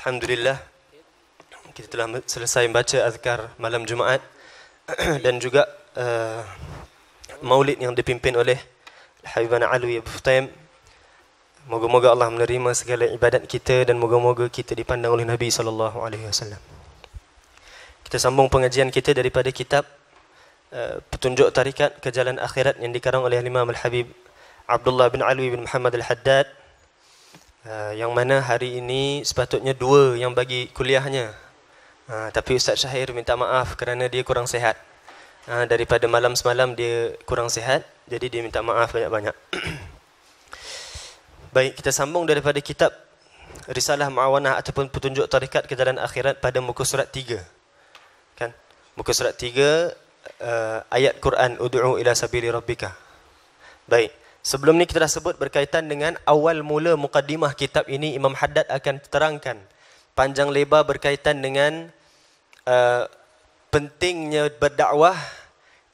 Alhamdulillah, kita telah selesai membaca azkar malam Jumaat dan juga maulid yang dipimpin oleh Habibana Alwi Abu Futaim. Moga-moga Allah menerima segala ibadat kita dan moga-moga kita dipandang oleh Nabi SAW. Kita sambung pengajian kita daripada kitab Petunjuk Tarikat ke Jalan Akhirat yang dikarang oleh Imam Al-Habib Abdullah bin Alwi bin Muhammad Al-Haddad, yang mana hari ini sepatutnya 2 yang bagi kuliahnya, tapi Ustaz Syahir minta maaf kerana dia kurang sihat. Daripada malam semalam dia kurang sihat, jadi dia minta maaf banyak-banyak. Baik, kita sambung daripada kitab Risalah Muawanah ataupun Petunjuk Tarikat ke Jalan Akhirat pada muka surat 3. Kan? Muka surat 3 ayat Quran, Ud'u ila sabili rabbika. Baik, sebelum ni kita dah sebut berkaitan dengan awal mula mukaddimah kitab ini. Imam Haddad akan terangkan panjang lebar berkaitan dengan pentingnya berdakwah,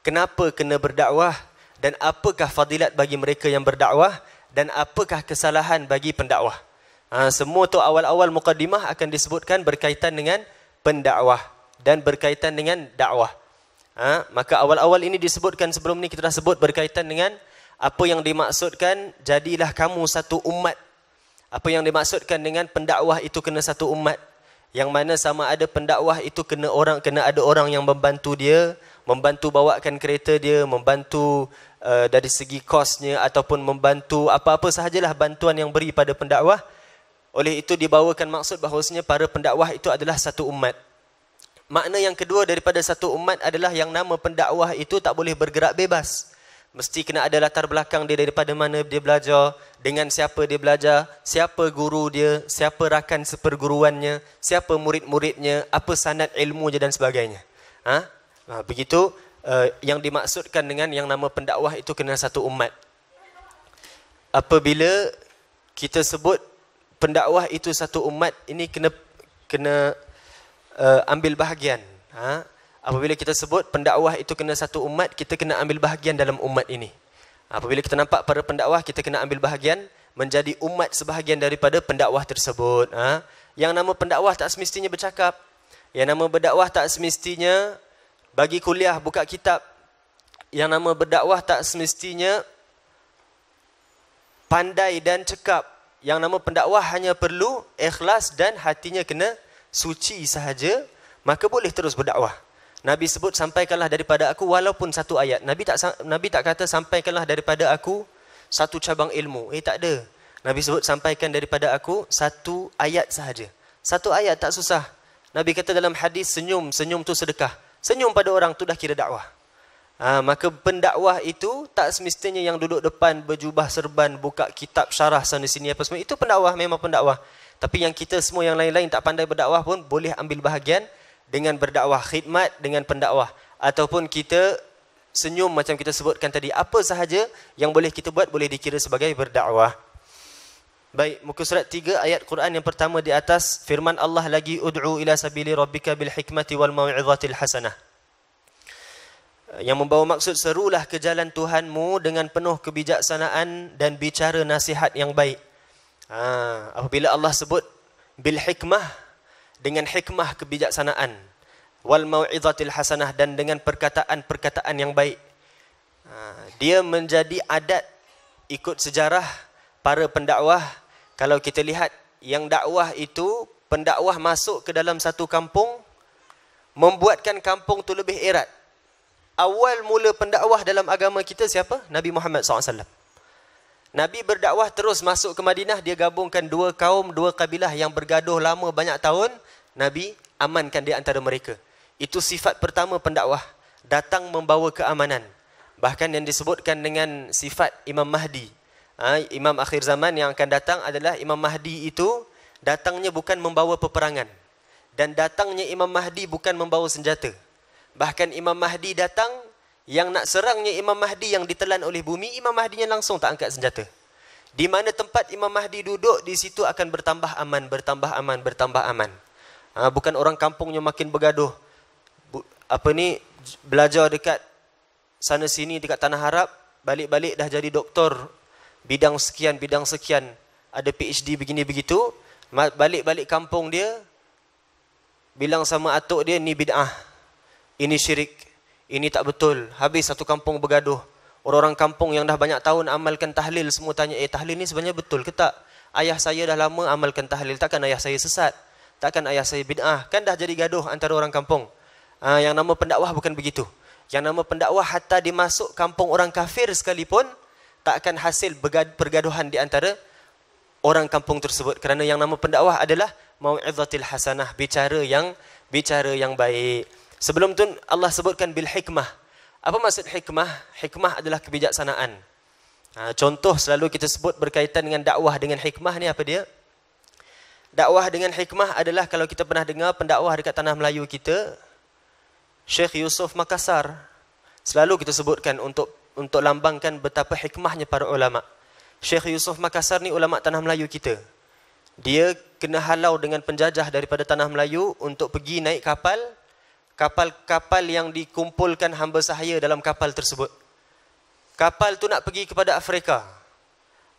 kenapa kena berdakwah, dan apakah fadilat bagi mereka yang berdakwah, dan apakah kesalahan bagi pendakwah. Semua tu awal-awal mukaddimah akan disebutkan berkaitan dengan pendakwah dan berkaitan dengan dakwah. Maka awal-awal ini disebutkan, sebelum ni kita dah sebut berkaitan dengan apa yang dimaksudkan jadilah kamu satu umat. Apa yang dimaksudkan dengan pendakwah itu kena satu umat, yang mana sama ada pendakwah itu kena ada orang yang membantu dia, membantu bawakan kereta dia, membantu dari segi kosnya, ataupun membantu apa-apa sahajalah bantuan yang beri pada pendakwah. Oleh itu dibawakan maksud bahawasanya para pendakwah itu adalah satu umat. Makna yang kedua daripada satu umat adalah yang nama pendakwah itu tak boleh bergerak bebas. Mesti kena ada latar belakang dia, daripada mana dia belajar, dengan siapa dia belajar, siapa guru dia, siapa rakan seperguruannya, siapa murid-muridnya, apa sanad ilmunya dan sebagainya. Begitu yang dimaksudkan dengan yang nama pendakwah itu kena satu umat. Apabila kita sebut pendakwah itu satu umat, ini kena ambil bahagian. Apabila kita sebut pendakwah itu kena satu umat, kita kena ambil bahagian dalam umat ini. Apabila kita nampak para pendakwah, kita kena ambil bahagian menjadi umat sebahagian daripada pendakwah tersebut. Yang nama pendakwah tak semestinya bercakap. Yang nama berdakwah tak semestinya bagi kuliah, buka kitab. Yang nama berdakwah tak semestinya pandai dan cekap. Yang nama pendakwah hanya perlu ikhlas dan hatinya kena suci sahaja, maka boleh terus berdakwah. Nabi sebut sampaikanlah daripada aku walaupun satu ayat. Nabi tak kata sampaikanlah daripada aku satu cabang ilmu. Tak ada. Nabi sebut sampaikan daripada aku satu ayat sahaja. Satu ayat tak susah. Nabi kata dalam hadis, senyum tu sedekah. Senyum pada orang tu dah kira dakwah. Maka pendakwah itu tak semestinya yang duduk depan berjubah serban, buka kitab syarah sana sini apa semua. Itu pendakwah, memang pendakwah. Tapi yang kita semua yang lain-lain tak pandai berdakwah pun boleh ambil bahagian dengan berdakwah, khidmat dengan pendakwah, ataupun kita senyum macam kita sebutkan tadi. Apa sahaja yang boleh kita buat boleh dikira sebagai berdakwah. Baik, muka surat 3 ayat Quran yang pertama di atas, firman Allah lagi, ud'u ila sabili rabbika bil hikmati wal mau'izatil hasanah. Yang membawa maksud, serulah ke jalan Tuhanmu dengan penuh kebijaksanaan dan bicara nasihat yang baik. Apabila Allah sebut bil hikmah, dengan hikmah kebijaksanaan, wal mau'izatil hasanah, dan dengan perkataan-perkataan yang baik, dia menjadi adat ikut sejarah para pendakwah. Kalau kita lihat yang dakwah itu, pendakwah masuk ke dalam satu kampung, membuatkan kampung tu lebih erat. Awal mula pendakwah dalam agama kita siapa? Nabi Muhammad SAW. Nabi berdakwah terus masuk ke Madinah, dia gabungkan 2 kaum, 2 kabilah yang bergaduh lama banyak tahun. Nabi amankan di antara mereka. Itu sifat pertama pendakwah, datang membawa keamanan. Bahkan yang disebutkan dengan sifat Imam Mahdi, Imam akhir zaman yang akan datang adalah Imam Mahdi itu datangnya bukan membawa peperangan, dan datangnya Imam Mahdi bukan membawa senjata. Bahkan Imam Mahdi datang, yang nak serangnya Imam Mahdi yang ditelan oleh bumi, Imam Mahdinya langsung tak angkat senjata. Di mana tempat Imam Mahdi duduk, di situ akan bertambah aman, bertambah aman, bertambah aman. Bukan orang kampungnya makin bergaduh. Belajar dekat sana sini dekat Tanah Harap, balik-balik dah jadi doktor bidang sekian, ada PhD begini begitu. Balik-balik kampung dia, bilang sama atuk dia, ni bid'ah, ini syirik, ini tak betul. Habis satu kampung bergaduh. Orang-orang kampung yang dah banyak tahun amalkan tahlil, semua tanya, tahlil ni sebenarnya betul ke tak? Ayah saya dah lama amalkan tahlil, takkan ayah saya sesat? Takkan ayah saya bid'ah? Kan dah jadi gaduh antara orang kampung. Yang nama pendakwah bukan begitu. Yang nama pendakwah hatta dimasuk kampung orang kafir sekalipun, tak akan hasil pergaduhan di antara orang kampung tersebut. Kerana yang nama pendakwah adalah mau'izatil hasanah, bicara yang baik. Sebelum tu Allah sebutkan bil hikmah. Apa maksud hikmah? Hikmah adalah kebijaksanaan. Contoh selalu kita sebut berkaitan dengan dakwah dengan hikmah ni apa dia? Dakwah dengan hikmah adalah kalau kita pernah dengar pendakwah dekat tanah Melayu kita, Syekh Yusuf Makassar, selalu kita sebutkan untuk lambangkan betapa hikmahnya para ulama. Syekh Yusuf Makassar ni ulama tanah Melayu kita. Dia kena halau dengan penjajah daripada tanah Melayu untuk pergi naik kapal yang dikumpulkan hamba sahaya dalam kapal tersebut. Kapal tu nak pergi kepada Afrika.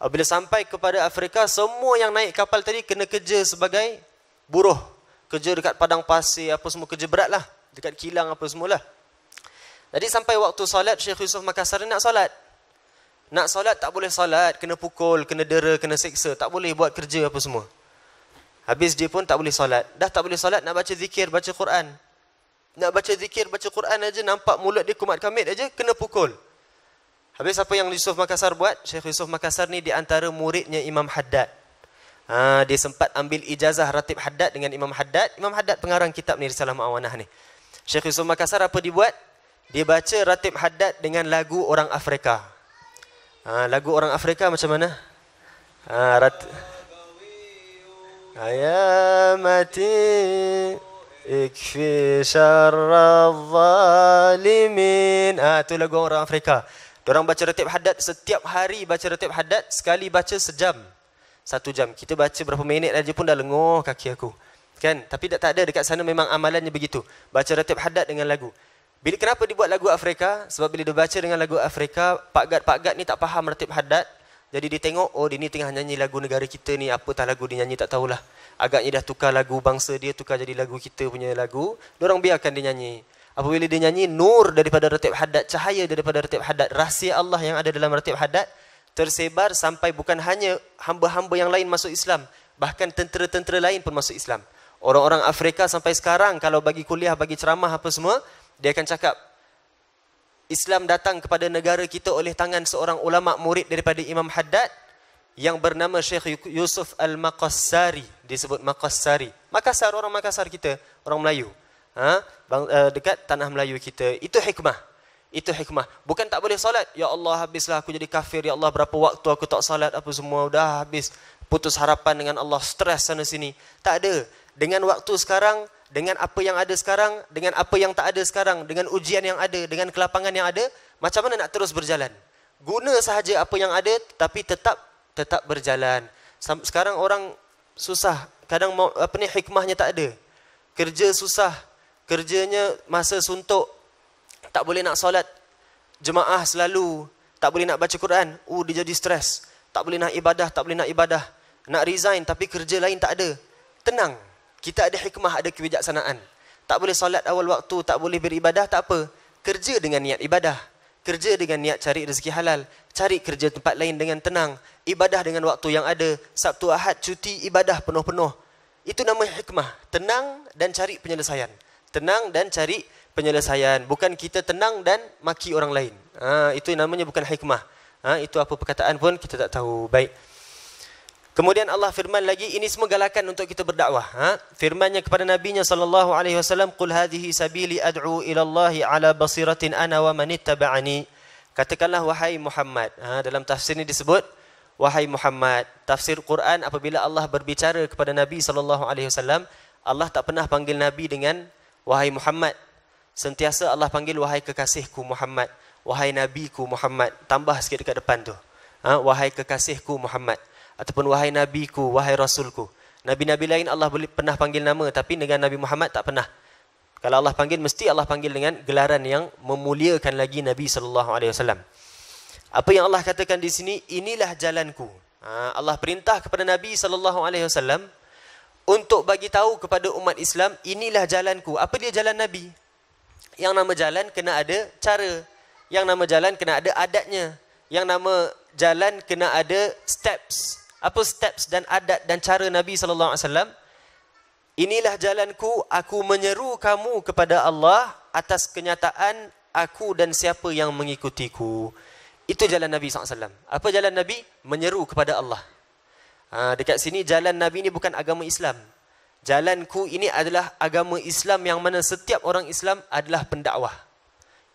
Bila sampai kepada Afrika, semua yang naik kapal tadi kena kerja sebagai buruh. Kerja dekat padang pasir, apa semua, kerja berat lah. Dekat kilang apa semualah. Jadi sampai waktu solat, Syekh Yusuf Makassar nak solat. Nak solat tak boleh solat, kena pukul, kena dera, kena seksa. Tak boleh buat kerja apa semua. Habis dia pun tak boleh solat. Dah tak boleh solat, nak baca zikir, baca Quran. Nak baca zikir, baca Quran aja, nampak mulut dia kumat kamit aja, kena pukul. Habis apa yang Yusuf Makassar buat? Syekh Yusuf Makassar ni di antara muridnya Imam Haddad. Dia sempat ambil ijazah Ratib Haddad dengan Imam Haddad. Imam Haddad pengarang kitab ni, Risalah Ma'awanah ni. Syekh Yusuf Makassar apa dibuat? Dia baca Ratib Haddad dengan lagu orang Afrika. Lagu orang Afrika macam mana? Ayamati ikfi syarra zalimin. Tu lagu orang Afrika. Diorang baca Ratib Haddad setiap hari, baca Ratib Haddad sekali baca sejam. 1 jam. Kita baca berapa minit aja pun dah lenguh kaki aku. Kan? Tapi tak ada, dekat sana memang amalannya begitu. Baca Ratib Haddad dengan lagu. Kenapa dibuat lagu Afrika? Sebab bila dia baca dengan lagu Afrika, Pak Gad ni tak faham Ratib Haddad. Jadi dia tengok, dia ni tengah nyanyi lagu negara kita ni, apatah lagu dia nyanyi tak tahulah. Agaknya dah tukar lagu bangsa dia, tukar jadi lagu kita punya lagu. Diorang biarkan dia nyanyi. Apabila dia nyanyi, nur daripada Ratib Haddad, cahaya daripada Ratib Haddad, rahsia Allah yang ada dalam Ratib Haddad tersebar sampai bukan hanya hamba-hamba yang lain masuk Islam, bahkan tentera-tentera lain pun masuk Islam. Orang-orang Afrika sampai sekarang kalau bagi kuliah, bagi ceramah apa semua, dia akan cakap, Islam datang kepada negara kita oleh tangan seorang ulama murid daripada Imam Haddad yang bernama Syekh Yusuf Al-Maqassari. Disebut Maqassari. Makassar, orang Makassar kita, orang Melayu. Dekat tanah Melayu kita. Itu hikmah. Itu hikmah. Bukan tak boleh solat. Ya Allah, habislah aku jadi kafir. Ya Allah, berapa waktu aku tak solat apa semua. Dah habis. Putus harapan dengan Allah. Stres sana sini. Tak ada. Dengan waktu sekarang, dengan apa yang ada sekarang, dengan apa yang tak ada sekarang, dengan ujian yang ada, dengan kelapangan yang ada, macam mana nak terus berjalan? Guna sahaja apa yang ada, tapi tetap berjalan. Sekarang orang susah. Kadang hikmahnya tak ada. Kerja susah. Kerjanya masa suntuk. Tak boleh nak solat jemaah selalu. Tak boleh nak baca Quran. Dia jadi stres. Tak boleh nak ibadah, tak boleh nak ibadah. Nak resign tapi kerja lain tak ada. Tenang. Kita ada hikmah, ada kebijaksanaan. Tak boleh solat awal waktu, tak boleh beribadah, tak apa. Kerja dengan niat ibadah. Kerja dengan niat cari rezeki halal. Cari kerja tempat lain dengan tenang. Ibadah dengan waktu yang ada. Sabtu Ahad cuti ibadah penuh-penuh. Itu nama hikmah. Tenang dan cari penyelesaian. Tenang dan cari penyelesaian. Bukan kita tenang dan maki orang lain. Itu namanya bukan hikmah. Itu apa perkataan pun kita tak tahu. Baik. Kemudian Allah firman lagi, ini semua galakan untuk kita berdakwah. Firmannya kepada Nabi-Nya sallallahu alaihi wasallam, "Qul hadhihi sabili ad'u ila Allah ala basiratin ana wa man ittaba'ani." Katakanlah wahai Muhammad. Dalam tafsir ini disebut wahai Muhammad. Tafsir Quran apabila Allah berbicara kepada Nabi sallallahu alaihi wasallam, Allah tak pernah panggil Nabi dengan wahai Muhammad. Sentiasa Allah panggil wahai kekasihku Muhammad, wahai nabiku Muhammad. Tambah sikit dekat depan tu. Wahai kekasihku Muhammad. Ataupun wahai nabiku, wahai rasulku. Nabi-nabi lain Allah boleh pernah panggil nama, tapi dengan Nabi Muhammad tak pernah. Kalau Allah panggil, mesti Allah panggil dengan gelaran yang memuliakan lagi Nabi SAW. Apa yang Allah katakan di sini, inilah jalanku. Allah perintah kepada Nabi SAW untuk bagi tahu kepada umat Islam, inilah jalanku. Apa dia jalan Nabi? Yang nama jalan kena ada cara. Yang nama jalan kena ada adatnya. Yang nama jalan kena ada steps. Apa steps dan adat dan cara Nabi SAW? Inilah jalanku, aku menyeru kamu kepada Allah atas kenyataan aku dan siapa yang mengikutiku. Itu jalan Nabi SAW. Apa jalan Nabi? Menyeru kepada Allah. Dekat sini jalan Nabi ini bukan agama Islam. Jalanku ini adalah agama Islam yang mana setiap orang Islam adalah pendakwah.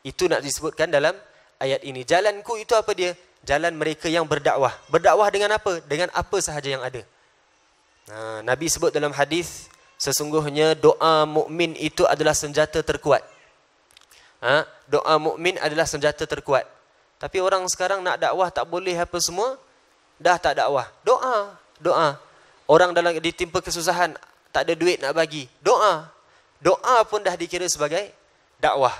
Itu nak disebutkan dalam ayat ini. Jalanku itu apa dia? Jalan mereka yang berdakwah. Berdakwah dengan apa? Dengan apa sahaja yang ada. Nabi sebut dalam hadis, sesungguhnya doa mukmin itu adalah senjata terkuat. Doa mukmin adalah senjata terkuat. Tapi orang sekarang nak dakwah tak boleh apa semua, dah tak dakwah. Doa. Orang dalam ditimpa kesusahan, tak ada duit nak bagi. Doa pun dah dikira sebagai dakwah.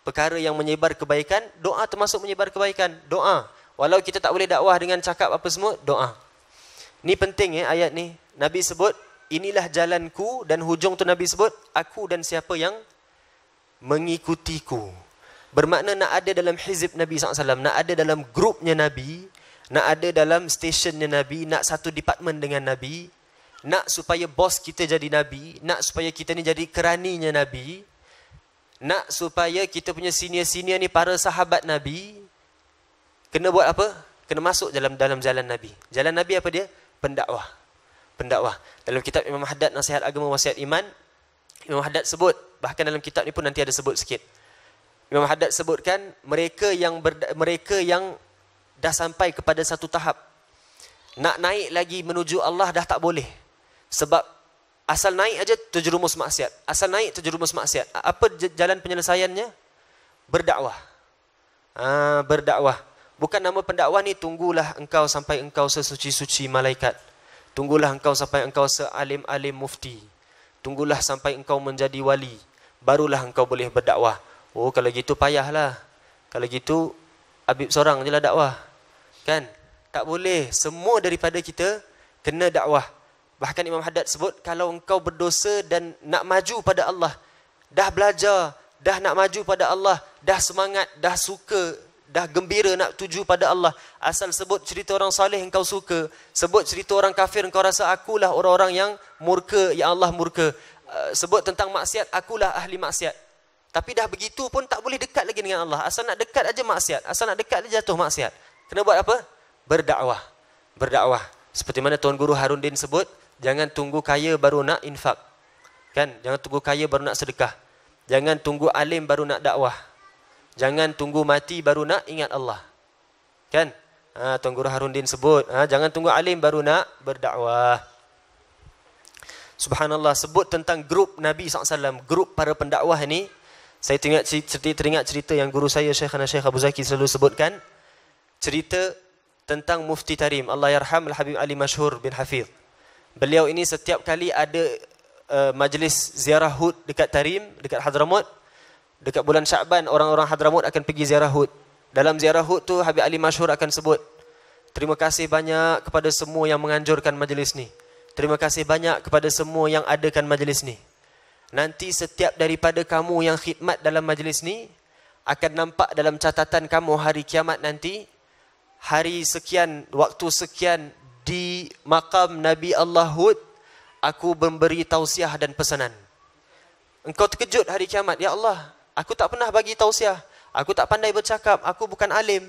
Perkara yang menyebar kebaikan, doa termasuk menyebar kebaikan. Doa. Walau kita tak boleh dakwah dengan cakap apa semua, doa. Ni penting ayat ni. Nabi sebut, inilah jalanku, dan hujung tu Nabi sebut, aku dan siapa yang mengikutiku. Bermakna nak ada dalam hizib Nabi SAW, nak ada dalam grupnya Nabi, nak ada dalam stationnya Nabi, nak satu department dengan Nabi, nak supaya bos kita jadi Nabi, nak supaya kita ni jadi keraninya Nabi, nak supaya kita punya senior-senior ni para sahabat Nabi, kena buat apa? Kena masuk dalam jalan Nabi. Jalan Nabi apa dia? Pendakwah. Dalam kitab Imam Haddad Nasihat Agama Wasiat Iman, Imam Haddad sebut, bahkan dalam kitab ni pun nanti ada sebut sikit. Imam Haddad sebutkan mereka yang dah sampai kepada satu tahap, nak naik lagi menuju Allah dah tak boleh. Sebab asal naik aja terjerumus maksiat. Apa jalan penyelesaiannya? Berdakwah. Berdakwah. Bukan nama pendakwah ni, tunggulah engkau sampai engkau sesuci-suci malaikat. Tunggulah engkau sampai engkau sealim-alim mufti. Tunggulah sampai engkau menjadi wali. Barulah engkau boleh berdakwah. Oh, kalau gitu payahlah. Kalau gitu Habib seorang je lah dakwah. Kan? Tak boleh. Semua daripada kita kena dakwah. Bahkan Imam Haddad sebut, kalau engkau berdosa dan nak maju pada Allah, dah belajar, dah nak maju pada Allah, dah semangat, dah suka, dah gembira nak tuju pada Allah, asal sebut cerita orang saleh engkau suka, sebut cerita orang kafir engkau rasa akulah orang-orang yang murka, ya Allah murka, sebut tentang maksiat, akulah ahli maksiat. Tapi dah begitu pun tak boleh dekat lagi dengan Allah. Asal nak dekat aja maksiat, asal nak dekat aja jatuh maksiat. Kena buat apa? Berdakwah. Seperti mana Tuan Guru Harundin sebut, jangan tunggu kaya baru nak infak. Kan? Jangan tunggu kaya baru nak sedekah. Jangan tunggu alim baru nak dakwah. Jangan tunggu mati baru nak ingat Allah. Kan? Tuan Guru Harundin sebut, jangan tunggu alim baru nak berdakwah. Subhanallah, sebut tentang grup Nabi SAW, grup para pendakwah ni. Saya teringat cerita yang guru saya Syekhana Syekh Abu Zaki selalu sebutkan. Cerita tentang Mufti Tarim, Allah yarham Al-Habib Ali Mashhur bin Hafidh. Beliau ini setiap kali ada majlis ziarah Hud dekat Tarim, dekat Hadramut. Dekat bulan Sya'ban, orang-orang Hadramut akan pergi ziarah Hud. Dalam ziarah Hud tu, Habib Ali Mashhur akan sebut, terima kasih banyak kepada semua yang menganjurkan majlis ni. Terima kasih banyak kepada semua yang adakan majlis ni. Nanti setiap daripada kamu yang khidmat dalam majlis ni, akan nampak dalam catatan kamu hari kiamat nanti, hari sekian, waktu sekian, di makam Nabi Allah Hud, aku memberi tausiah dan pesanan. Engkau terkejut hari kiamat, ya Allah, aku tak pernah bagi tausiah, aku tak pandai bercakap, aku bukan alim.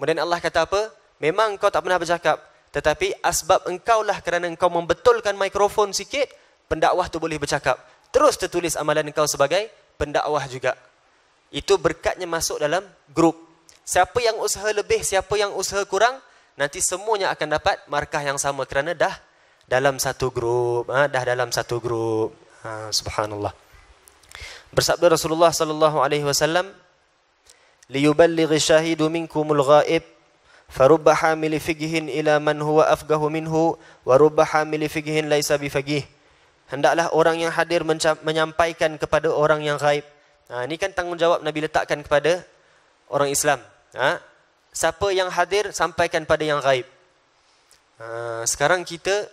Kemudian Allah kata apa? Memang engkau tak pernah bercakap, tetapi asbab engkau lah, kerana engkau membetulkan mikrofon sikit, pendakwah tu boleh bercakap. Terus tertulis amalan engkau sebagai pendakwah juga. Itu berkatnya masuk dalam grup. Siapa yang usaha lebih, siapa yang usaha kurang, nanti semuanya akan dapat markah yang sama, kerana dah dalam satu grup. Subhanallah. Bersabda Rasulullah sallallahu alaihi wasallam, liyuballighi syahidu minkumul ghaib, farubba hamili fiqhin ila man huwa afqahu minhu, wa rubba hamili fiqhin laisa bifaqih. Hendaklah orang yang hadir menyampaikan kepada orang yang ghaib. Ini kan tanggungjawab Nabi letakkan kepada orang Islam. Siapa yang hadir, sampaikan pada yang ghaib. Sekarang kita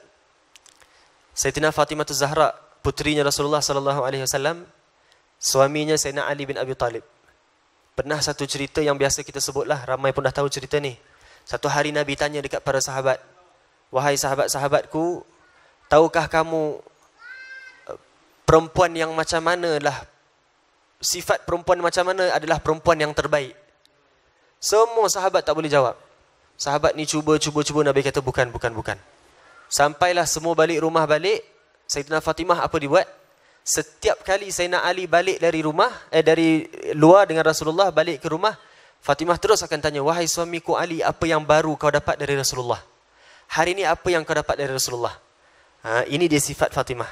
Sayyidina Fatimah Zahra, putrinya Rasulullah sallallahu alaihi wasallam, suaminya Sayyidina Ali bin Abi Talib. Pernah satu cerita yang biasa kita sebutlah, ramai pun dah tahu cerita ni. Satu hari Nabi tanya dekat para sahabat, "Wahai sahabat-sahabatku, tahukah kamu perempuan yang macam manalah, sifat perempuan macam mana adalah perempuan yang terbaik?" Semua sahabat tak boleh jawab. Sahabat ni cuba, Nabi kata bukan. Sampailah semua balik rumah balik, Sayyidina Fatimah apa dibuat? Setiap kali Sayyidina Ali balik dari rumah, dari luar dengan Rasulullah balik ke rumah, Fatimah terus akan tanya, "Wahai suamiku Ali, apa yang baru kau dapat dari Rasulullah? Hari ini apa yang kau dapat dari Rasulullah?" Ini dia sifat Fatimah.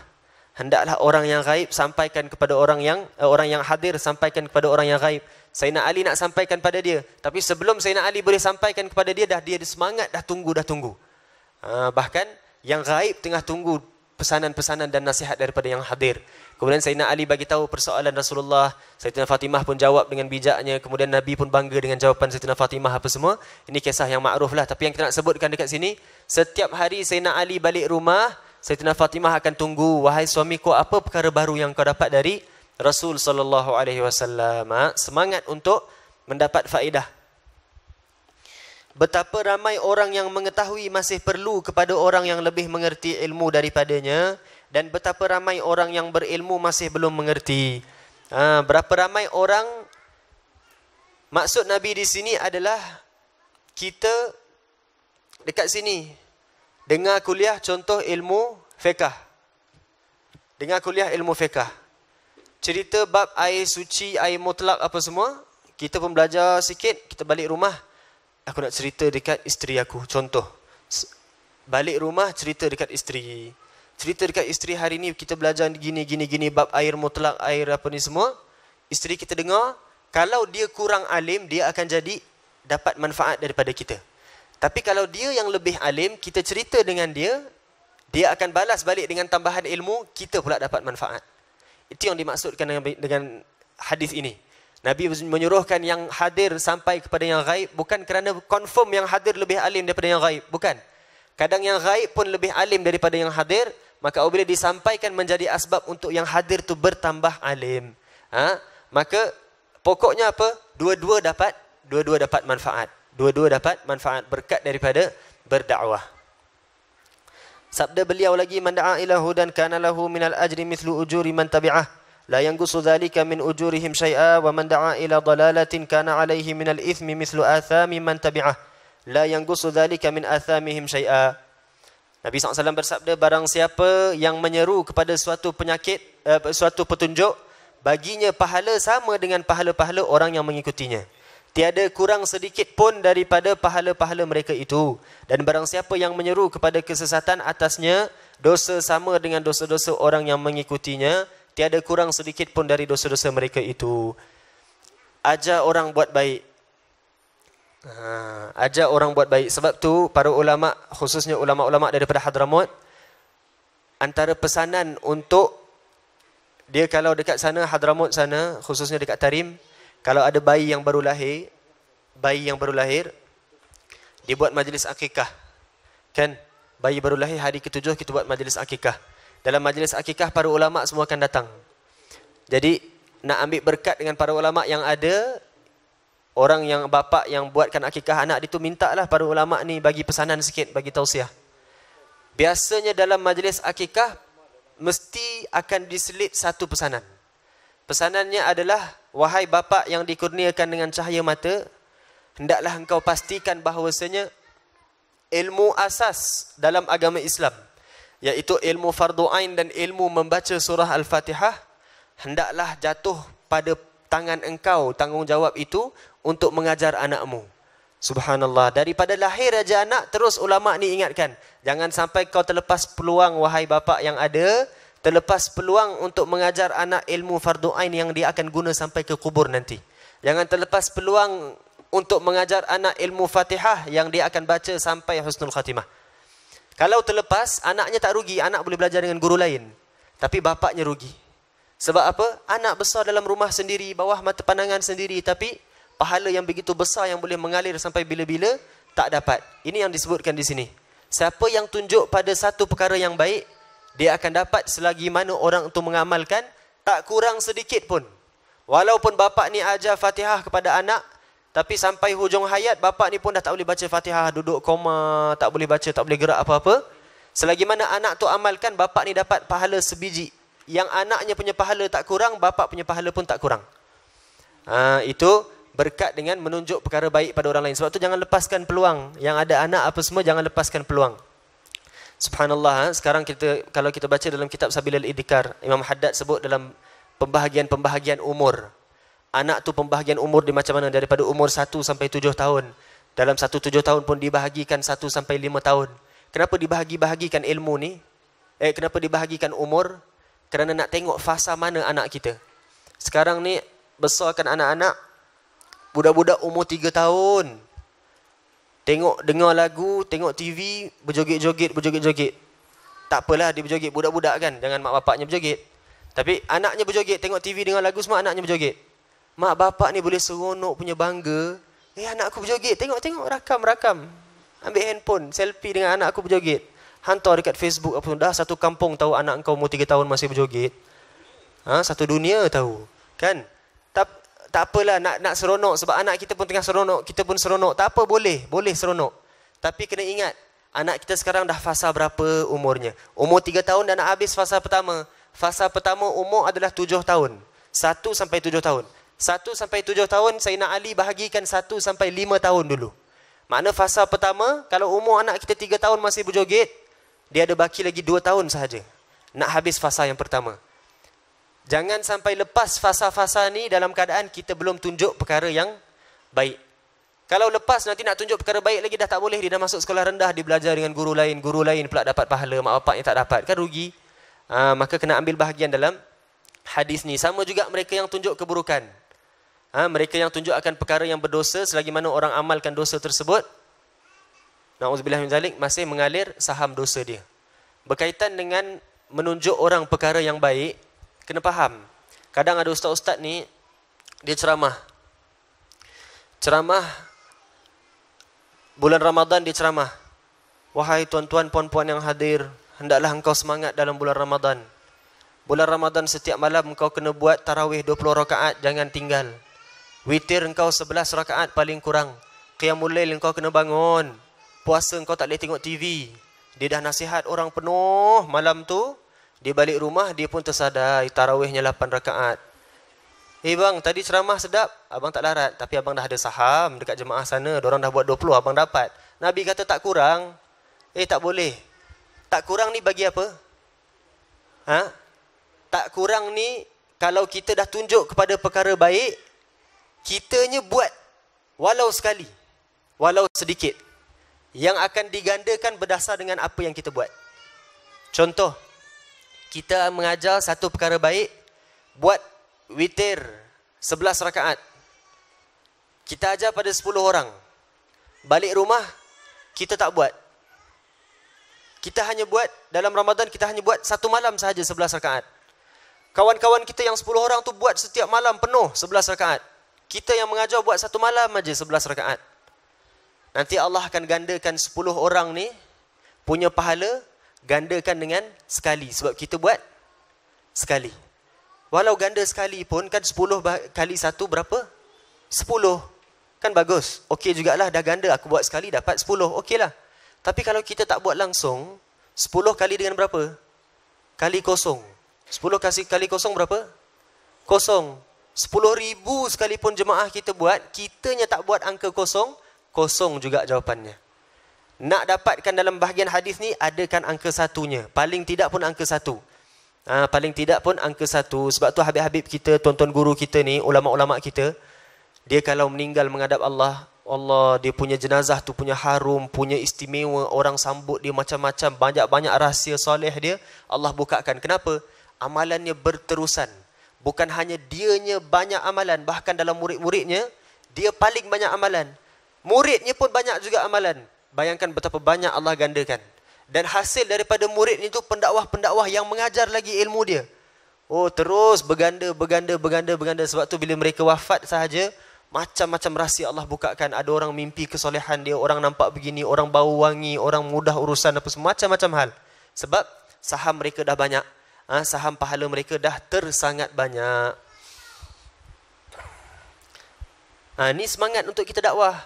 Hendaklah orang yang gaib sampaikan kepada orang yang hadir sampaikan kepada orang yang gaib. Sayyidina Ali nak sampaikan pada dia, tapi sebelum Sayyidina Ali boleh sampaikan kepada dia, dia semangat, dah tunggu. Bahkan yang gaib tengah tunggu pesanan-pesanan dan nasihat daripada yang hadir. Kemudian Sayyidina Ali bagi tahu persoalan Rasulullah, Sayyidina Fatimah pun jawab dengan bijaknya, kemudian Nabi pun bangga dengan jawapan Sayyidina Fatimah apa semua. Ini kisah yang makruf lah, tapi yang kita nak sebutkan dekat sini, setiap hari Sayyidina Ali balik rumah, Sayyidina Fatimah akan tunggu, "Wahai suamiku, apa perkara baru yang kau dapat dari Rasul sallallahu alaihi wasallam?" Semangat untuk mendapat faedah. Betapa ramai orang yang mengetahui masih perlu kepada orang yang lebih mengerti ilmu daripadanya, dan betapa ramai orang yang berilmu masih belum mengerti. Berapa ramai orang, maksud Nabi di sini adalah kita dekat sini dengar kuliah contoh ilmu fiqh. Dengar kuliah ilmu fiqh. Cerita bab air suci, air mutlak apa semua, kita pun belajar sikit, kita balik rumah, aku nak cerita dekat isteri aku, contoh. Balik rumah cerita dekat isteri. Cerita dekat isteri, hari ni kita belajar gini bab air mutlak, air apa ni semua. Isteri kita dengar, kalau dia kurang alim, dia akan jadi dapat manfaat daripada kita. Tapi kalau dia yang lebih alim, kita cerita dengan dia, dia akan balas balik dengan tambahan ilmu, kita pula dapat manfaat. Itu yang dimaksudkan dengan hadis ini. Nabi menyuruhkan yang hadir sampai kepada yang gaib, bukan kerana confirm yang hadir lebih alim daripada yang gaib, bukan. Kadang yang gaib pun lebih alim daripada yang hadir, maka apabila disampaikan menjadi asbab untuk yang hadir tu bertambah alim. Maka pokoknya apa? Dua-dua dapat manfaat. Dua-dua dapat manfaat berkat daripada berdakwah. Sabda beliau lagi, "Man da'a ila hudan kana lahu minal ajri mithlu ujuri man tabi'ah. La yanqusu dhalika min ujurihim syai'a wa man da'a ila dalalatin kana 'alaihi minal ithmi mithlu athami man tabi'ah. La yanqusu dhalika min athamihim syai'a." Nabi SAW bersabda, barang siapa yang menyeru kepada suatu penyakit, suatu petunjuk, baginya pahala sama dengan pahala-pahala orang yang mengikutinya. Tiada kurang sedikit pun daripada pahala-pahala mereka itu. Dan barang siapa yang menyeru kepada kesesatan, atasnya dosa sama dengan dosa-dosa orang yang mengikutinya. Tiada kurang sedikit pun dari dosa-dosa mereka itu. Ajar orang buat baik. Ajar orang buat baik. Sebab tu para ulama, khususnya ulama-ulama daripada Hadramaut, antara pesanan untuk dia kalau dekat sana, Hadramaut sana, khususnya dekat Tarim, kalau ada bayi yang baru lahir, dia buat majlis akikah. Kan? Bayi baru lahir hari ke-7 kita buat majlis akikah. Dalam majlis akikah para ulama semua akan datang. Jadi nak ambil berkat dengan para ulama yang ada, orang yang bapa yang buatkan akikah anak dia tu, mintalah para ulama ni bagi pesanan sikit, bagi tausiah. Biasanya dalam majlis akikah mesti akan diselit satu pesanan. Pesanannya adalah, wahai bapa yang dikurniakan dengan cahaya mata, hendaklah engkau pastikan bahawasanya ilmu asas dalam agama Islam, iaitu ilmu fardu ain dan ilmu membaca surah Al-Fatihah, hendaklah jatuh pada tangan engkau tanggungjawab itu untuk mengajar anakmu. Subhanallah, daripada lahir aja anak, terus ulama ni ingatkan, jangan sampai kau terlepas peluang wahai bapa yang ada, terlepas peluang untuk mengajar anak ilmu fardu ain yang dia akan guna sampai ke kubur nanti. Jangan terlepas peluang untuk mengajar anak ilmu Fatihah yang dia akan baca sampai husnul khatimah. Kalau terlepas, anaknya tak rugi, anak boleh belajar dengan guru lain. Tapi bapaknya rugi. Sebab apa? Anak besar dalam rumah sendiri, bawah mata pandangan sendiri, tapi pahala yang begitu besar yang boleh mengalir sampai bila-bila, tak dapat. Ini yang disebutkan di sini. Siapa yang tunjuk pada satu perkara yang baik, dia akan dapat selagi mana orang itu mengamalkan, tak kurang sedikit pun. Walaupun bapa ni ajar Fatihah kepada anak, tapi sampai hujung hayat bapa ni pun dah tak boleh baca Fatihah, duduk koma, tak boleh baca, tak boleh gerak apa-apa. Selagi mana anak tu amalkan, bapa ni dapat pahala sebiji. Yang anaknya punya pahala tak kurang, bapa punya pahala pun tak kurang. Itu berkat dengan menunjuk perkara baik pada orang lain. Sebab tu jangan lepaskan peluang. Yang ada anak apa semua, jangan lepaskan peluang. Subhanallah, sekarang kalau kita baca dalam kitab Sabilul Idhkar, Imam Haddad sebut dalam pembahagian-pembahagian umur. Anak tu pembahagian umur dia macam mana? Daripada umur 1 sampai 7 tahun. Dalam 1-7 tahun pun dibahagikan 1 sampai 5 tahun. Kenapa dibahagi-bahagikan ilmu ni? Kenapa dibahagikan umur? Kerana nak tengok fasa mana anak kita. Sekarang ni besarkan anak-anak, budak-budak umur 3 tahun. Dengar lagu, tengok TV, berjoget-joget. Tak apalah dia berjoget, budak-budak kan, jangan mak bapaknya berjoget. Tapi anaknya berjoget, tengok TV, dengar lagu, semua anaknya berjoget. Mak bapak ni boleh seronok punya bangga. Anak aku berjoget, tengok, rakam. Ambil handphone, selfie dengan anak aku berjoget. Hantar dekat Facebook apa, dah satu kampung tahu anak kau umur 3 tahun masih berjoget. Satu dunia tahu, kan? Tak apalah nak seronok, sebab anak kita pun tengah seronok, kita pun seronok. Tak apa, boleh seronok. Tapi kena ingat, anak kita sekarang dah fasa berapa umurnya? Umur 3 tahun dah nak habis fasa pertama. Fasa pertama umur adalah 7 tahun. 1 sampai 7 tahun. 1 sampai 7 tahun, Sayyidina Ali bahagikan 1 sampai 5 tahun dulu. Makna fasa pertama, kalau umur anak kita 3 tahun masih berjoget, dia ada baki lagi 2 tahun sahaja nak habis fasa yang pertama. Jangan sampai lepas fasa-fasa ni dalam keadaan kita belum tunjuk perkara yang baik. Kalau lepas nanti nak tunjuk perkara baik lagi dah tak boleh, dia dah masuk sekolah rendah, dia belajar dengan guru lain pula dapat pahala, mak bapaknya tak dapat, kan rugi. Maka kena ambil bahagian dalam hadis ni. Sama juga mereka yang tunjuk keburukan. Mereka yang tunjuk akan perkara yang berdosa, selagi mana orang amalkan dosa tersebut, na'udzubillah min zalik, masih mengalir saham dosa dia. Berkaitan dengan menunjuk orang perkara yang baik, kena faham. Kadang ada ustaz-ustaz ni, dia ceramah bulan Ramadan, dia ceramah. Wahai tuan-tuan, puan-puan yang hadir, hendaklah engkau semangat dalam bulan Ramadan. Bulan Ramadan setiap malam engkau kena buat tarawih 20 rakaat, jangan tinggal. Witir engkau 11 rakaat paling kurang. Qiyamul lail engkau kena bangun. Puasa engkau tak boleh tengok TV. Dia dah nasihat orang penuh malam tu. Dia balik rumah, dia pun tersadar tarawihnya 8 rakaat. Bang, tadi ceramah sedap. Abang tak larat, tapi abang dah ada saham dekat jemaah sana. Diorang dah buat 20, abang dapat. Nabi kata tak kurang. Tak boleh. Tak kurang ni bagi apa? Tak kurang ni, kalau kita dah tunjuk kepada perkara baik, kitanya buat walau sekali, walau sedikit, yang akan digandakan berdasar dengan apa yang kita buat. Contoh, kita mengajar satu perkara baik, buat witir 11 rakaat. Kita ajar pada 10 orang. Balik rumah, kita tak buat. Kita hanya buat, dalam Ramadan kita hanya buat satu malam sahaja 11 rakaat. Kawan-kawan kita yang 10 orang tu buat setiap malam penuh 11 rakaat. Kita yang mengajar buat satu malam aja 11 rakaat. Nanti Allah akan gandakan 10 orang ni punya pahala, gandakan dengan sekali. Sebab kita buat sekali. Walau ganda sekali pun kan 10 kali 1 berapa? 10. Kan bagus. Okey jugalah, dah ganda, aku buat sekali dapat 10. Okey lah. Tapi kalau kita tak buat langsung, 10 kali dengan berapa? Kali kosong. 10 kali kosong berapa? Kosong. 10,000 sekalipun jemaah kita buat, kitanya tak buat angka kosong, kosong juga jawapannya. Nak dapatkan dalam bahagian hadis ni, adakan angka satunya. Paling tidak pun angka 1. Paling tidak pun angka 1. Sebab tu habib-habib kita, tuan-tuan guru kita ni, ulama-ulama kita, dia kalau meninggal menghadap Allah, dia punya jenazah tu punya harum, punya istimewa, orang sambut dia macam-macam, banyak-banyak rahsia soleh dia, Allah bukakan. Kenapa? Amalannya berterusan. Bukan hanya dianya banyak amalan, bahkan dalam murid-muridnya, dia paling banyak amalan. Muridnya pun banyak juga amalan. Bayangkan betapa banyak Allah gandakan. Dan hasil daripada murid itu pendakwah-pendakwah yang mengajar lagi ilmu dia. Terus berganda. Sebab tu bila mereka wafat sahaja, macam-macam rahsia Allah bukakan. Ada orang mimpi kesolehan dia, orang nampak begini, orang bau wangi, orang mudah urusan apa semua, macam-macam hal. Sebab saham mereka dah banyak. Saham pahala mereka dah tersangat banyak. Ni semangat untuk kita dakwah.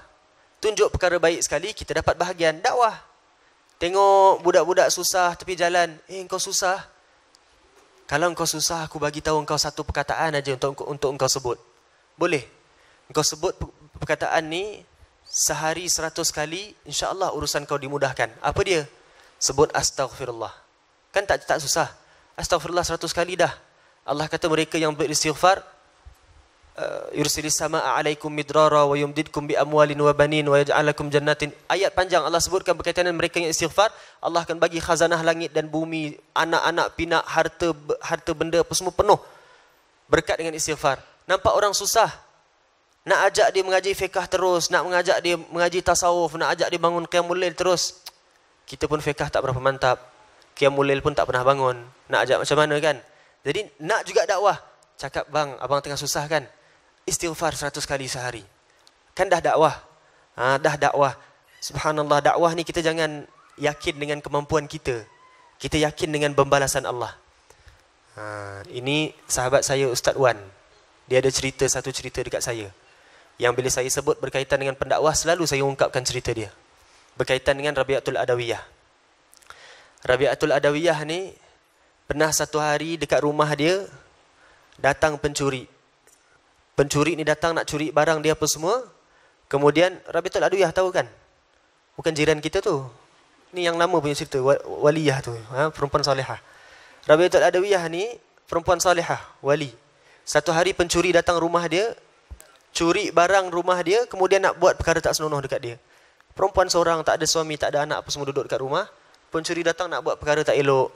Tunjuk perkara baik sekali, kita dapat bahagian. Dakwah. Tengok budak-budak susah tepi jalan. Engkau susah. Kalau engkau susah, aku bagi tahu engkau satu perkataan aja untuk engkau sebut. Boleh. Engkau sebut perkataan ni sehari 100 kali, insya-Allah urusan kau dimudahkan. Apa dia? Sebut astaghfirullah. Kan tak susah. Astaghfirullah 100 kali dah. Allah kata mereka yang beristighfar, yursilis samaa alaikum midrara wa yumdidkum bi amwalin wa banin wa yaj'al lakum jannatin. Ayat panjang Allah sebutkan berkaitan dengan mereka yang istighfar, Allah akan bagi khazanah langit dan bumi, anak-anak pinak, harta benda apa semua penuh berkat dengan istighfar. Nampak orang susah, nak ajak dia mengaji fiqh terus, nak mengajak dia mengaji tasawuf, nak ajak dia bangun qiyamul lail terus. Kita pun fiqh tak berapa mantap, qiyamul lail pun tak pernah bangun. Nak ajak macam mana kan? Jadi nak juga dakwah. Cakap, bang, abang tengah susah kan? Istighfar 100 kali sehari. Kan dah dakwah. Dah dakwah. Subhanallah, dakwah ni kita jangan yakin dengan kemampuan kita. Kita yakin dengan pembalasan Allah. Ini sahabat saya Ustaz Wan. Dia ada satu cerita dekat saya. Yang bila saya sebut berkaitan dengan pendakwah, selalu saya ungkapkan cerita dia. Berkaitan dengan Rabi'atul Adawiyah. Rabi'atul Adawiyah ni, pernah satu hari dekat rumah dia, datang pencuri. Pencuri ni datang nak curi barang dia apa semua. Kemudian Rabi'atul Adawiyah tahu kan? Bukan jiran kita tu. Ni yang lama punya cerita, waliyah tu, perempuan salihah. Rabi'atul Adawiyah ni perempuan salihah, wali. Satu hari pencuri datang rumah dia, curi barang rumah dia, kemudian nak buat perkara tak senonoh dekat dia. Perempuan seorang, tak ada suami, tak ada anak, apa semua duduk dekat rumah. Pencuri datang nak buat perkara tak elok.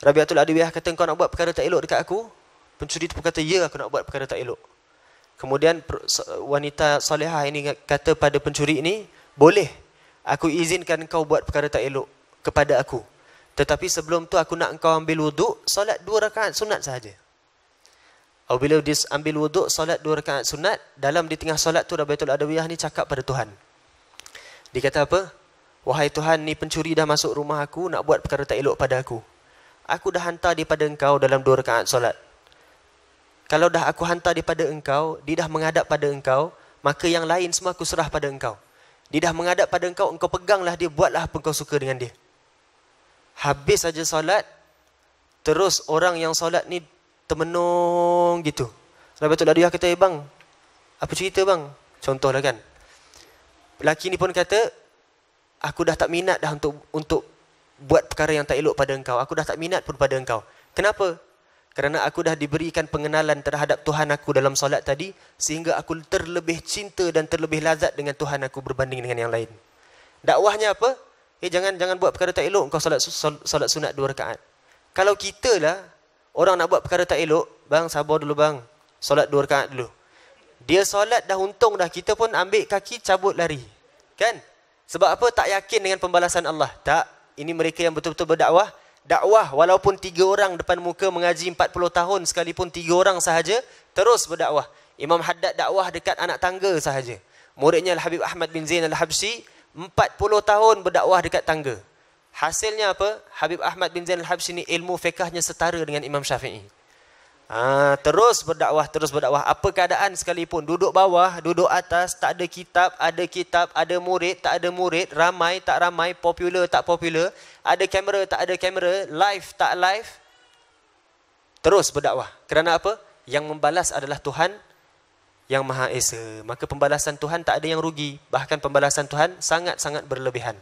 Rabi'atul Adawiyah kata, kau nak buat perkara tak elok dekat aku? Pencuri tu kata, ya, aku nak buat perkara tak elok. Kemudian wanita salihah ini kata pada pencuri ini, boleh, aku izinkan kau buat perkara tak elok kepada aku. Tetapi sebelum tu aku nak kau ambil wuduk, solat 2 rakaat sunat sahaja. Apabila dia ambil wuduk, solat 2 rakaat sunat, dalam di tengah solat tu Rabi'atul Adawiyah ni cakap pada Tuhan. Dia kata apa? Wahai Tuhan, ni pencuri dah masuk rumah aku, nak buat perkara tak elok pada aku. Aku dah hantar dia pada engkau dalam 2 rakaat solat. Kalau dah aku hantar dia pada engkau, dia dah menghadap pada engkau, maka yang lain semua aku serah pada engkau. Dia dah menghadap pada engkau, engkau peganglah dia, buatlah apa engkau suka dengan dia. Habis saja solat, terus orang yang solat ni termenung gitu. Rabi'atul Adawiyah kata, bang, apa cerita bang? Contohlah kan. Lelaki ni pun kata, aku dah tak minat dah untuk buat perkara yang tak elok pada engkau. Aku dah tak minat pun pada engkau. Kenapa? Kerana aku dah diberikan pengenalan terhadap Tuhan aku dalam solat tadi, sehingga aku terlebih cinta dan terlebih lazat dengan Tuhan aku berbanding dengan yang lain. Dakwahnya apa? Jangan buat perkara tak elok, engkau solat sunat 2 rakaat. Kalau kita lah, orang nak buat perkara tak elok, bang, sabar dulu bang, solat 2 rakaat dulu. Dia solat dah untung dah, kita pun ambil kaki cabut lari. Kan? Sebab apa? Tak yakin dengan pembalasan Allah. Tak, ini mereka yang betul-betul berdakwah. Dakwah walaupun 3 orang depan muka mengaji 40 tahun sekalipun 3 orang sahaja, terus berdakwah. Imam Haddad dakwah dekat anak tangga sahaja. Muridnya Al-Habib Ahmad bin Zain Al-Habsyi 40 tahun berdakwah dekat tangga. Hasilnya apa? Habib Ahmad bin Zain Al-Habsyi ni ilmu fiqahnya setara dengan Imam Syafi'i. Terus berdakwah. Apa keadaan sekalipun, duduk bawah, duduk atas, tak ada kitab, ada murid, tak ada murid, ramai, tak ramai, popular, tak popular, ada kamera, tak ada kamera, live, tak live, terus berdakwah. Kerana apa? Yang membalas adalah Tuhan yang Maha Esa. Maka pembalasan Tuhan tak ada yang rugi, bahkan pembalasan Tuhan sangat-sangat berlebihan.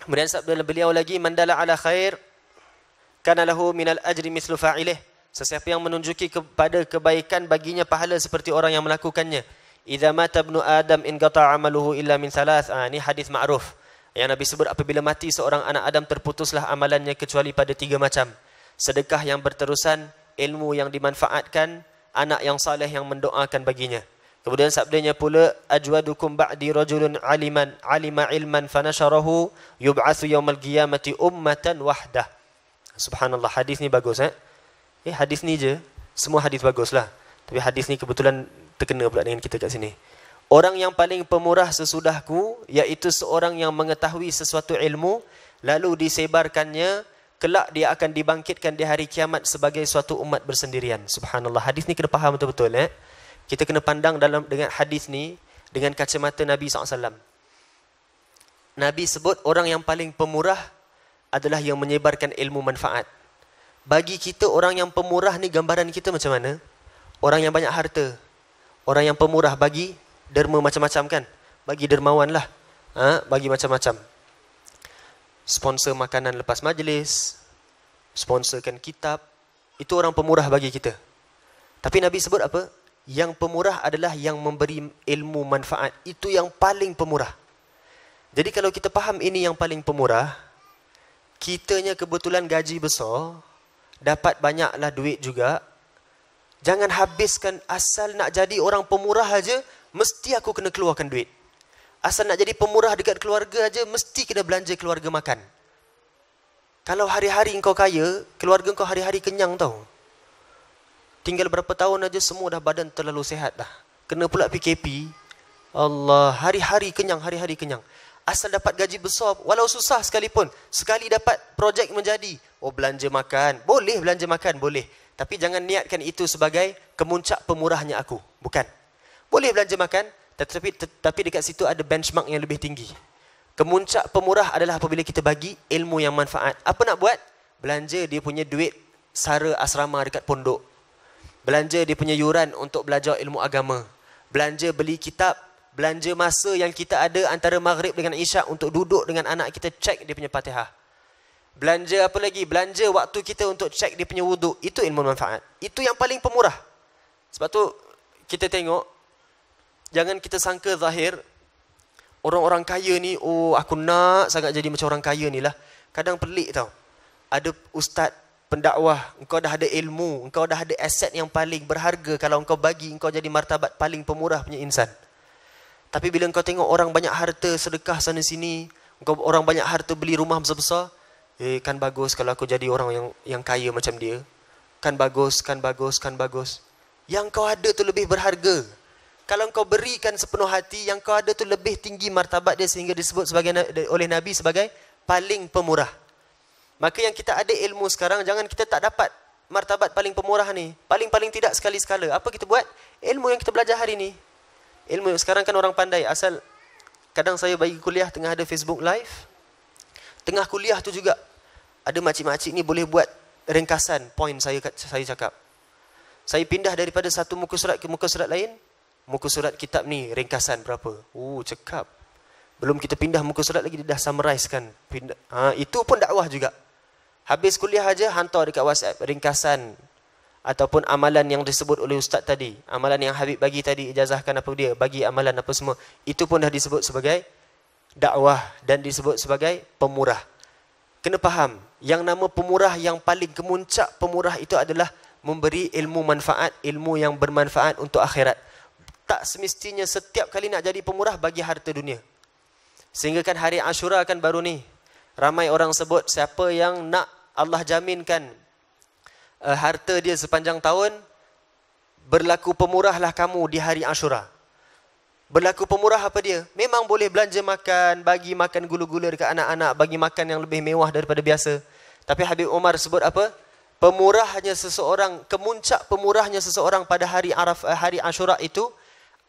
Kemudian sabda beliau lagi, mandala ala khair kana lahu minal ajri mislu fa'ilih. Sesiapa yang menunjuki kepada kebaikan, baginya pahala seperti orang yang melakukannya. Idza mata ibnu adam in qata'a amaluhu illa min thalath. Ini hadis ma'ruf yang Nabi sebut, apabila mati seorang anak Adam, terputuslah amalannya kecuali pada 3 macam. Sedekah yang berterusan, ilmu yang dimanfaatkan, anak yang saleh yang mendoakan baginya. Kemudian sabdanya pula, ajwadukum ba'di rajulun alima ilman fanasharahu yub'atsu yaumal qiyamati ummatan wahdah. Subhanallah, hadis ni bagus. Hadis ni je, semua hadis baguslah. Tapi hadis ni kebetulan terkena pula dengan kita kat sini. Orang yang paling pemurah sesudahku, iaitu seorang yang mengetahui sesuatu ilmu, lalu disebarkannya, kelak dia akan dibangkitkan di hari kiamat sebagai suatu umat bersendirian. Subhanallah. Hadis ni kena faham betul-betul. Kita kena pandang dengan hadis ni dengan kacamata Nabi SAW. Nabi sebut orang yang paling pemurah adalah yang menyebarkan ilmu manfaat. Bagi kita orang yang pemurah ni gambaran kita macam mana? Orang yang banyak harta. Orang yang pemurah bagi derma macam-macam kan? Bagi dermawan lah. Bagi macam-macam. Sponsor makanan lepas majlis, sponsorkan kitab. Itu orang pemurah bagi kita. Tapi Nabi sebut apa? Yang pemurah adalah yang memberi ilmu manfaat. Itu yang paling pemurah. Jadi kalau kita faham ini yang paling pemurah, kitanya kebetulan gaji besar, dapat banyaklah duit juga, jangan habiskan asal nak jadi orang pemurah aja, mesti aku kena keluarkan duit. Asal nak jadi pemurah dekat keluarga aja, mesti kena belanja keluarga makan. Kalau hari-hari engkau kaya, keluarga engkau hari-hari kenyang tau. Tinggal berapa tahun aja semua dah badan terlalu sehat dah. Kena pula PKP, Allah, hari-hari kenyang, hari-hari kenyang. Asal dapat gaji besar, walau susah sekalipun, sekali dapat projek menjadi, belanja makan. Boleh belanja makan, boleh. Tapi jangan niatkan itu sebagai kemuncak pemurahnya aku. Bukan. Boleh belanja makan, tapi dekat situ ada benchmark yang lebih tinggi. Kemuncak pemurah adalah apabila kita bagi ilmu yang manfaat. Apa nak buat? Belanja dia punya duit sara asrama dekat pondok. Belanja dia punya yuran untuk belajar ilmu agama. Belanja beli kitab. Belanja masa yang kita ada antara maghrib dengan isyak untuk duduk dengan anak kita cek dia punya Fatihah. Belanja apa lagi? Belanja waktu kita untuk cek dia punya wuduk. Itu ilmu manfaat. Itu yang paling pemurah. Sebab tu kita tengok, jangan kita sangka zahir orang-orang kaya ni, aku nak sangat jadi macam orang kaya ni lah. Kadang pelik tau. Ada ustaz pendakwah, engkau dah ada ilmu, engkau dah ada aset yang paling berharga. Kalau engkau bagi, engkau jadi martabat paling pemurah punya insan. Tapi bila engkau tengok orang banyak harta sedekah sana sini, engkau orang banyak harta beli rumah besar-besar, kan bagus kalau aku jadi orang yang kaya macam dia. Kan bagus, kan bagus, kan bagus. Yang kau ada tu lebih berharga. Kalau engkau berikan sepenuh hati, yang kau ada tu lebih tinggi martabat dia sehingga disebut oleh Nabi sebagai paling pemurah. Maka yang kita ada ilmu sekarang, jangan kita tak dapat martabat paling pemurah ni. Paling-paling tidak sekali-sekala. Apa kita buat? Ilmu yang kita belajar hari ni. Ilmu sekarang kan orang pandai. Asal kadang saya bagi kuliah tengah ada Facebook Live. Tengah kuliah tu juga ada makcik-makcik ni boleh buat ringkasan poin saya cakap. Saya pindah daripada satu muka surat ke muka surat lain. Muka surat kitab ni ringkasan berapa? Cekap. Belum kita pindah muka surat lagi dia dah summarize kan. Itu pun dakwah juga. Habis kuliah aja hantar dekat WhatsApp ringkasan ataupun amalan yang disebut oleh ustaz tadi, amalan yang Habib bagi tadi, ijazahkan apa dia, bagi amalan apa semua, itu pun dah disebut sebagai dakwah dan disebut sebagai pemurah. Kena faham, yang nama pemurah yang paling kemuncak pemurah itu adalah memberi ilmu manfaat, ilmu yang bermanfaat untuk akhirat. Tak semestinya setiap kali nak jadi pemurah bagi harta dunia. Sehingga kan hari Ashura kan baru ni, ramai orang sebut siapa yang nak Allah jaminkan harta dia sepanjang tahun, berlaku pemurahlah kamu di hari Ashura. Berlaku pemurah apa dia? Memang boleh belanja makan, bagi makan gula-gula dekat anak-anak, bagi makan yang lebih mewah daripada biasa. Tapi Habib Umar sebut apa? Pemurahnya seseorang, kemuncak pemurahnya seseorang pada hari Ashura itu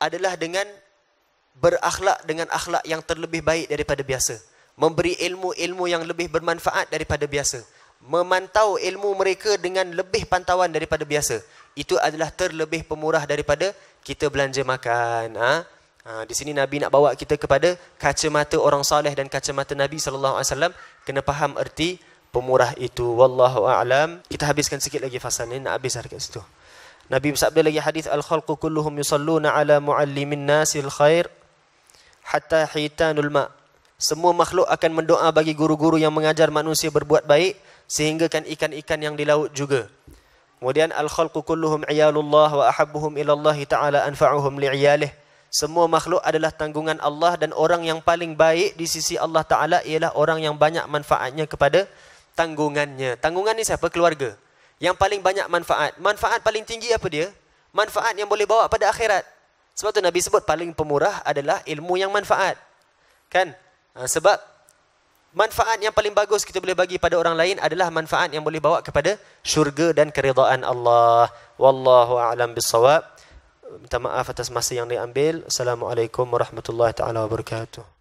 adalah dengan berakhlak dengan akhlak yang terlebih baik daripada biasa. Memberi ilmu-ilmu yang lebih bermanfaat daripada biasa. Memantau ilmu mereka dengan lebih pantauan daripada biasa. Itu adalah terlebih pemurah daripada kita belanja makan. Di sini Nabi nak bawa kita kepada kacamata orang saleh dan kacamata Nabi SAW. Kena faham erti pemurah itu. Wallahu a'lam. Kita habiskan sikit lagi fasal ni, nak habis dekat situ. Nabi bersabda lagi hadis al-khalqu kulluhum yusalluna ala muallimin nasil khair hatta hitanul ma'. Semua makhluk akan mendoa bagi guru-guru yang mengajar manusia berbuat baik, sehingga kan ikan-ikan yang di laut juga. Kemudian al-khalqu kulluhum iyalullah wa ahabbuhum ila Allah ta'ala anfa'uhum li'iyalih. Semua makhluk adalah tanggungan Allah dan orang yang paling baik di sisi Allah Ta'ala ialah orang yang banyak manfaatnya kepada tanggungannya. Tanggungan ni siapa? Keluarga. Yang paling banyak manfaat. Manfaat paling tinggi apa dia? Manfaat yang boleh bawa pada akhirat. Sebab tu Nabi sebut paling pemurah adalah ilmu yang manfaat. Kan? Sebab manfaat yang paling bagus kita boleh bagi pada orang lain adalah manfaat yang boleh bawa kepada syurga dan keridaan Allah. Wallahu a'lam bissawab. Minta maaf atas masa yang diambil. Assalamualaikum warahmatullahi taala wabarakatuh.